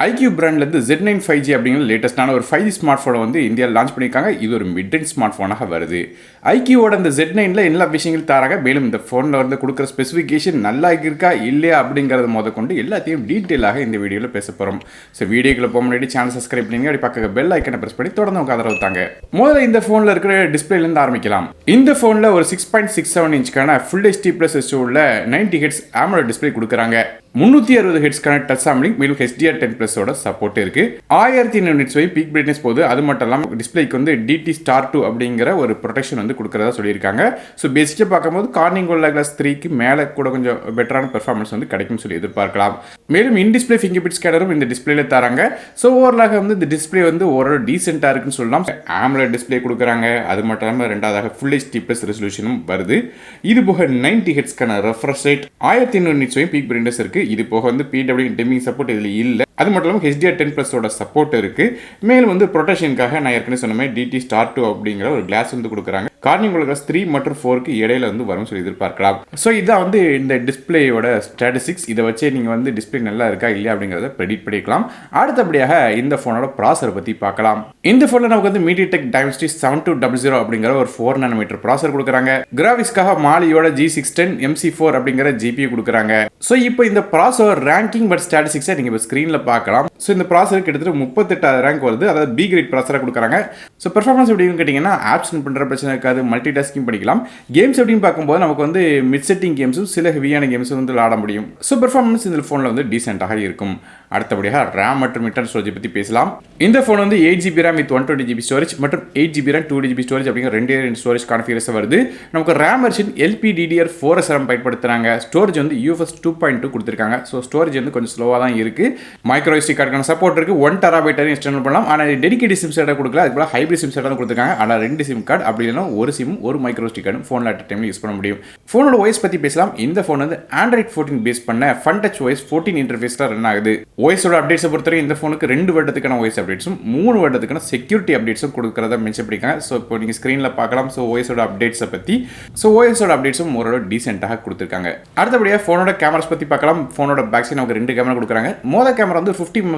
iQOO பிராண்ட்லேருந்து Z9 5G அப்படிங்கிற லேட்டஸ்டான ஒரு 5G smart ஃபோனை வந்து இந்தியாவில் லான்ச் பண்ணியிருக்காங்க. இது ஒரு மிட் ரேஞ்ச் ஸ்மார்ட் ஃபோனாக வருது. iQOOட இந்த Z9ல எல்லா விஷயங்களும் தராங்க. மேலும் இந்த ஃபோனில் வந்து கொடுக்குற ஸ்பெசிஃபிகேஷன் நல்லா இருக்கா இல்லையா அப்படிங்கிறத முதற்கொண்டு எல்லாத்தையும் டீட்டெயிலாக இந்த வீடியோவில் பேச போகிறோம். ஸோ வீடியோக்குள்ள போக முன்னாடி சேனல் சப்ஸ்கிரைப் பண்ணி அப்படி பக்க பெல் ஐக்கனை ப்ரெஸ் பண்ணி தொடர்ந்து உங்க ஆதரவு தாங்க. முதல்ல இந்த ஃபோனில் இருக்கிற டிஸ்பிளேலேருந்து ஆரம்பிக்கலாம். இந்த ஃபோனில் ஒரு 6.67 இன்ச்சுக்கான ஃபுல் HD ப்ளஸ் உள்ள 90 ஹெர்ட்ஸ் AMOLED டிஸ்பிளே கொடுக்குறாங்க. 360 ஹெர்ட்ஸ்க்கான டச் சாம்பிளிங் மேலும் HDR10+ஓட சப்போர்ட் இருக்கு. 1400 நிட்ஸ் வரை பீக் பிரைட்னஸ் போகுது. அது மட்டும் இல்லாமல் டிஸ்பிளேக்கு வந்து DT*2 அப்படிங்கிற ஒரு ப்ரொடெக்ஷன் வந்து கொடுக்கறதா சொல்லியிருக்காங்க. ஸோ பேசிக்காக பார்க்கும்போது கார்னிங் கோரில்லா கிளாஸ் 3க்கு மேலே கூட கொஞ்சம் பெட்டரான பெர்ஃபார்மன்ஸ் வந்து கிடைக்கும்னு சொல்லி எதிர்பார்க்கலாம். மேலும் இன் டிஸ்பிளே ஃபிங்கர் பிரிண்ட் ஸ்கேனரும் இந்த டிஸ்பிளேல தராங்க. ஸோ ஓவராலாக வந்து இந்த டிஸ்பிளே வந்து ஓரளவு டீசென்ட்டாக இருக்குன்னு சொல்லலாம். AMOLED டிஸ்பிளே கொடுக்குறாங்க. அது மட்டும் இல்லாமல் ரெண்டாவதாக ஃபுல் HD+ ரெசல்யூஷனும் வருது. இது போக 90 ஹெர்ட்ஸ்க்கான ரெஃப்ரெஷ் ரேட், 1500 நிட்ஸ் வரை பீக் பிரைட்னஸ் இருக்கு. இது போக வந்து PWM டிமிங் சப்போர்ட் இதில் இல்லை. அது மட்டும் இல்லாமல் HDR10+ஓட சப்போர்ட் இருக்கு. மேலும் வந்து ப்ரொடெக்ஷனுக்காக நான் ஏற்கனவே சொன்ன மாதிரி DT*2 அப்படிங்கிற ஒரு கிளாஸ் வந்து கொடுக்குறாங்க. கார்னிங் கோரில்லா கிளாஸ் 3 மற்றும் 4க்கு இடையில வந்து வரும் சொல்லி எதிர்பார்க்கலாம். ஸோ இதான் வந்து இந்த டிஸ்பிளேயோட ஸ்டாட்டிஸ்டிக்ஸ். இதை வச்சு நீங்கள் வந்து டிஸ்பிளே நல்லா இருக்கா இல்லையா அப்படிங்கிறத ப்ரெடிக்ட் பண்ணிக்கலாம். அடுத்தபடியாக இந்த ஃபோனோட ப்ராசரை பற்றி பார்க்கலாம். இந்த ஃபோனில் நமக்கு வந்து MediaTek Dimensity 7200 அப்படிங்கிற ஒரு 4 nm ப்ராசர் கொடுக்குறாங்க. கிராஃபிக்ஸ்க்காக மாலியோட G610 MC4 அப்படிங்கிற GPU கொடுக்குறாங்க. ஸோ இப்போ இந்த ப்ராசர் ரேங்கிங் பட் ஸ்டாட்டிஸ்டிக்ஸை நீங்கள் இப்போ ஸ்க்ரீனில் பார்க்கலாம். ஸோ இந்த ப்ராசர் கிட்டத்தட்ட 38 ரேங்க் வருது. அதாவது B கிரேட் ப்ராசராக கொடுக்குறாங்க. ஸோ பெர்ஃபார்மன்ஸ் எப்படின்னு கேட்டிங்கன்னா ஆப்ஸ் பண்ணுற பிரச்சனை இருக்காது. மல்டி டாஸ்கிங் படிக்கலாம். கேம்ஸ் எப்படின்னு பார்க்கும்போது நமக்கு வந்து மிட் செட்டிங் கேம்ஸும் சில ஹெவியான கேம்ஸும் வந்து விளாட முடியும். ஸோ பெர்ஃபார்மன்ஸ் இந்த ஃபோனில் வந்து டீசென்ட்டாக இருக்கும். அடுத்தபடியாக ரேம் மற்றும் இன்டர்னல் ஸ்டோரேஜ் பற்றி பேசலாம். இந்த ஃபோன் வந்து 8GB RAM with 120GB storage மற்றும் 8GB RAM 2GB ஸ்டோரேஜ் அப்படிங்கிற ரெண்டு ஸ்டோரேஜ் கான்ஃபிகரேஷன் வருது. நமக்கு ரேம் வெர்ஷன் LPDDR4 RAM பயன்படுத்துறாங்க. ஸ்டோரேஜ் வந்து UFS 2.2 கொடுத்துருக்காங்க. ஸோ ஸ்டோரேஜ் வந்து கொஞ்சம் ஸ்லோவாக தான் இருக்கு. மைக்ரோ SD கார்டுக்கான சப்போர்ட் இருக்கு. 1 TB எக்ஸ்டர்னல் பண்ணலாம். ஆனால் டெடிகேட்டட் சிம் செட்டாக கொடுக்கல. அது போல ஹைப்ரிட் சிம் செட்டாக கொடுத்துருக்காங்க. ஆனால் 2 சிம் கார்டு அப்படி இல்லைனா ஒரு சிம் ஒரு மைக்ரோ SD கார்டு ஃபோனில் அட் டைமில் யூஸ் பண்ண முடியும். ஃபோனோட OS பற்றி பேசலாம். இந்த ஃபோன் வந்து Android 14 பேஸ் பண்ண FunTouch OS 14 இன்டர்ஃபேஸில் ரன் ஆகுது. OSோட அப்டேட்ஸை பொறுத்தவரை இந்த ஃபோனுக்கு 2 வருடத்துக்கான OS அப்டேட்ஸும் 3 வருடத்துக்கான செக்யூரிட்டி அப்டேட்ஸும் கொடுக்கறத மென்ஷன் பண்ணிருக்காங்க. ஸோ இப்போ நீங்கள் ஸ்க்ரீனில் பார்க்கலாம். ஸோ OSோட அப்டேட்ஸை பற்றி OSோட அப்டேட்ஸும் ஓரளவு டீசென்ட்டாக கொடுத்துருக்காங்க. அடுத்தபடியாக ஃபோனோட கேமராஸ் பற்றி பார்க்கலாம். ஃபோனோட பேக் சைடு நமக்கு 2 கேமரா கொடுக்குறாங்க. மொதல் கேமரா வந்து 50 mm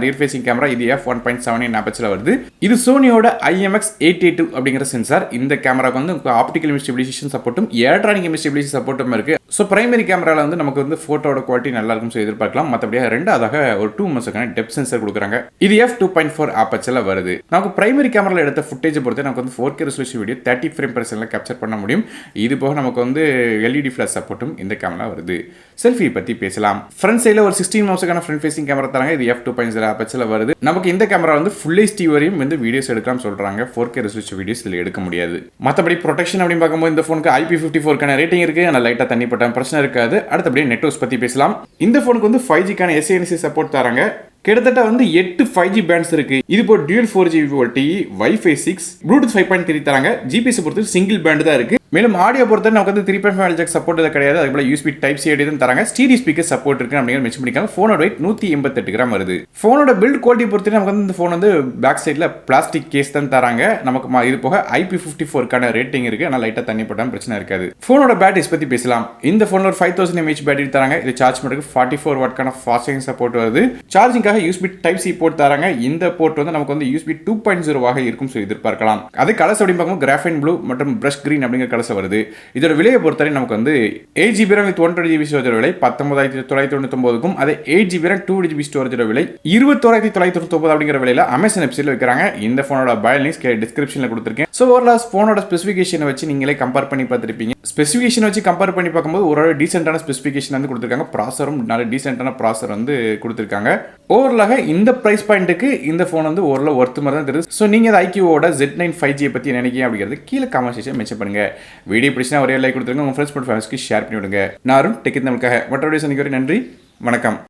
ரியர் ஃபேசிங் கேமரா. இது f1.78 ஆப்பர்ச்சரில் வருது. இது சோனியோட IMX882 அப்படிங்கிற சென்சார். இந்த கேமராக்கு வந்து ஆப்டிகல் இமேஜ் ஸ்டெபிலைசேஷன் சப்போர்ட்டும் எலக்ட்ரானிக் இமேஜ் ஸ்டெபிலைசேஷன் சப்போர்ட்டும் இருக்கு. ஸோ பிரைமரி கேமராவில் வந்து நமக்கு வந்து ஃபோட்டோட குவாலிட்டி நல்லா இருக்கும் சொல்லி எதிர்பார்க்கலாம். மற்றபடியாக ரெண்டாவதாக ஒரு 2 mm டெப்த் சென்சார் கொடுக்குறாங்க. இது f2.4 ஆப்பர்ச்சரில் வருது. நமக்கு பிரைமரி கேமராவில் எடுத்த ஃபுட்டேஜை பொறுத்து நமக்கு வந்து 4K ரெசல்யூஷன் வீடியோ 30 ஃப்ரேம்/செகண்ட்ல கேப்சர் பண்ண முடியும். இது போக நமக்கு வந்து LED ஃபிளாஷ் சப்போர்ட்டும் இந்த கேமரா வருது. செல்ஃபி பற்றி பேசலாம். ஃப்ரண்ட் சைடில் ஒரு 16 mm ஃப்ரண்ட் ஃபேசிங் கேமரா தராங்க. இது f2.0 ஆப்பர்ச்சரில் வருது. நமக்கு இந்த கேமரா வந்து ஃபுல் HD வரையும் வந்து வீடியோஸ் எடுக்கலாம் சொல்றாங்க. 4K ரெசல்யூஷன் வீடியோஸ் இதில் எடுக்க முடியாது. மற்றபடி ப்ரொடெக்ஷன் அப்படின்னு பார்க்கும்போது இந்த ஃபோனுக்கு IP54 ரேட்டிங் இருக்கு. ஆனால் லைட்டாக தண்ணி பட்ட பிரச்சனை இருக்காது. அடுத்தபடியே நெட்வொர்க்ஸ் பற்றி பேசலாம். இந்த ஃபோனுக்கு வந்து 5G SANC சப்போர்ட் தராங்க. கிட்டத்தட்ட வந்து 8 5G பேண்ட்ஸ் இருக்கு. இது இப்போ dual 4G LTE, Wi-Fi 6, Bluetooth 5.3 தராங்க. GPS பொறுத்து சிங்கிள் பேண்ட் தான் இருக்கு. மேலும் ஆடியோ பொறுத்த நமக்கு வந்து 3.5 ஜாக் சப்போர்ட் கிடையாது. அதுபோல USB Type-C தான் தராங்க. ஸ்டீரியோ ஸ்பீக்கர் சப்போர்ட் இருக்கு அப்படிங்கிற மென்ஷன் பண்ணிருக்காங்க. ஃபோனோட வெயிட் 188 கிராம் வருது. ஃபோனோட பில்ட் குவாலிட்டி பொறுத்து நமக்கு வந்து இந்த ஃபோன் வந்து பேக் சைடில் பிளாஸ்டிக் கேஸ் தான் தராங்க. நமக்கு இது போக IP54 ரேட்டிங் இருக்கு. ஆனால் லைட்டாக தண்ணி போட்டாலும் பிரச்சனை இருக்காது. ஃபோனோட பேட்டரிஸ் பற்றி பேசலாம். இந்த ஃபோனில் ஒரு 5000 mAh பேட்டரி தராங்க. இது சார்ஜ் பண்ணுறதுக்கு 44 வாட்க்கான ஃபாஸ்ட் சார்ஜிங் சப்போர்ட் வருது. சார்ஜிங்காக USB Type-C போர்ட் தராங்க. இந்த போர்ட் வந்து நமக்கு வந்து USB 2.0 இருக்கும் சொல்லி எதிர்பார்க்கலாம். அது கலர்ஸ் அப்படின்னு பார்க்கும்போது கிராஃபைன் ப்ளூ மற்றும் பிரஷ் கிரீன் அப்படிங்கிற கலர்ஸ் வருது. இதோட விலையை பொறுத்தவரை நமக்கு வந்து 8GB RAM with 120GB storage விலை 19,999க்கும் அதே 8GB RAM 2GB ஸ்டோரேஜ் விலை 21,999 அப்படிங்கிற விலையில Amazon வெப்சைட்ல வைக்கிறாங்க. இந்த ஃபோனோட பை லிங்க்ஸ் டிஸ்கிரிப்ஷன்ல கொடுத்திருக்கேன். சோ ஓவரால் ஃபோனோட ஸ்பெசிஃபிகேஷனை வச்சு நீங்களே கம்பேர் பண்ணி பார்த்திருப்பீங்க. ஸ்பெசிஃபிகேஷனை வச்சு கம்பேர் பண்ணி பார்க்கும்போது ஒரு டீசென்ட்டான ஸ்பெசிஃபிகேஷன் வந்து கொடுத்திருக்காங்க. ப்ராசரும் நல்ல டீசென்ட்டான ப்ராசர் வந்து கொடுத்திருக்காங்க. ஓவராலாக இந்த பிரைஸ் பாயிண்ட்டுக்கு இந்த ஃபோன் வந்து ஓரளவு ஒர்த் மாதிரி தான் தெரியுது. ஸோ நீங்கள் இந்த iQOOட Z9 5G பற்றி நினைக்கிறீங்க அப்படிங்கிறது கீழே கமெண்ட் செக்ஷன் மென்ஷன் பண்ணுங்க. வீடியோ பிடிச்சினா ஒரே லைக் கொடுத்துருங்க. உங்கள் ஃப்ரெண்ட்ஸ் மற்றும் ஃபேமிலிக்கு ஷேர் பண்ணி விடுங்க. நானும் டெக் தமிழுக்காக மற்ற வீடியோ சந்திக்க நன்றி, வணக்கம்.